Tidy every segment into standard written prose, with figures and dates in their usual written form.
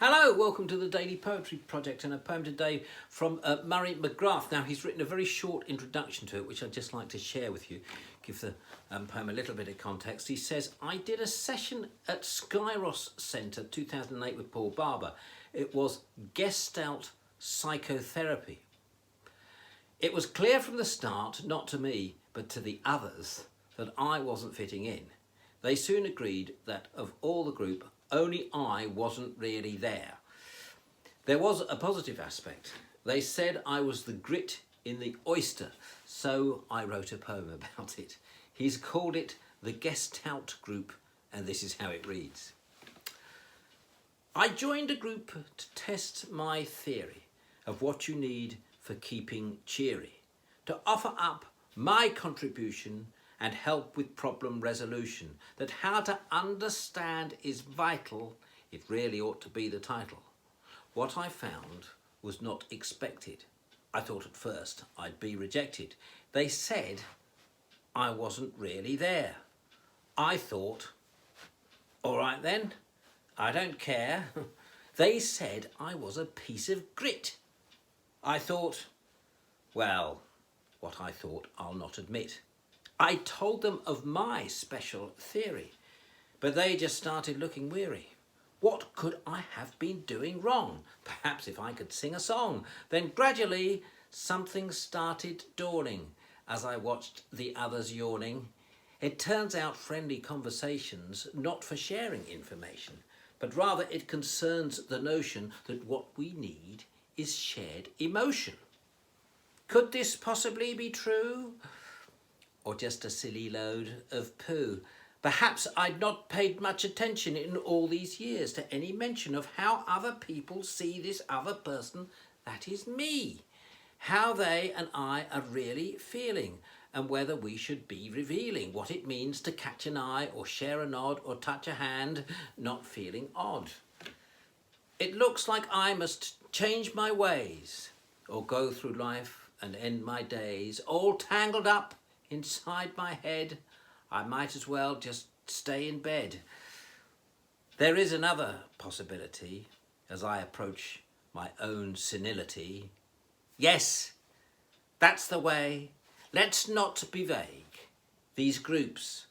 Hello, welcome to the Daily Poetry Project and a poem today from Murray McGrath. Now, he's written a very short introduction to it, which I'd just like to share with you, give the poem a little bit of context. He says, I did a session at Skyros Centre 2008 with Paul Barber. It was Gestalt psychotherapy. It was clear from the start, not to me, but to the others, that I wasn't fitting in. They soon agreed that of all the group, only I wasn't really there. There was a positive aspect. They said I was the grit in the oyster, so I wrote a poem about it. He's called it the Gestalt group, and this is how it reads. I joined a group to test my theory of what you need for keeping cheery, to offer up my contribution and help with problem resolution, that how to understand is vital, it really ought to be the title. What I found was not expected. I thought at first I'd be rejected. They said I wasn't really there. I thought, all right then, I don't care. They said I was a piece of grit. I thought, well, what I thought I'll not admit. I told them of my special theory, but they just started looking weary. What could I have been doing wrong? Perhaps if I could sing a song. Then gradually something started dawning as I watched the others yawning. It turns out friendly conversations, not for sharing information, but rather it concerns the notion that what we need is shared emotion. Could this possibly be true? Or just a silly load of poo? Perhaps I'd not paid much attention in all these years to any mention of how other people see this other person, that is me. How they and I are really feeling, and whether we should be revealing what it means to catch an eye or share a nod or touch a hand, not feeling odd. It looks like I must change my ways or go through life and end my days all tangled up inside my head. I might as well just stay in bed. There is another possibility as I approach my own senility. Yes, that's the way. Let's not be vague. These groups,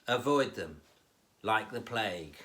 avoid them like the plague.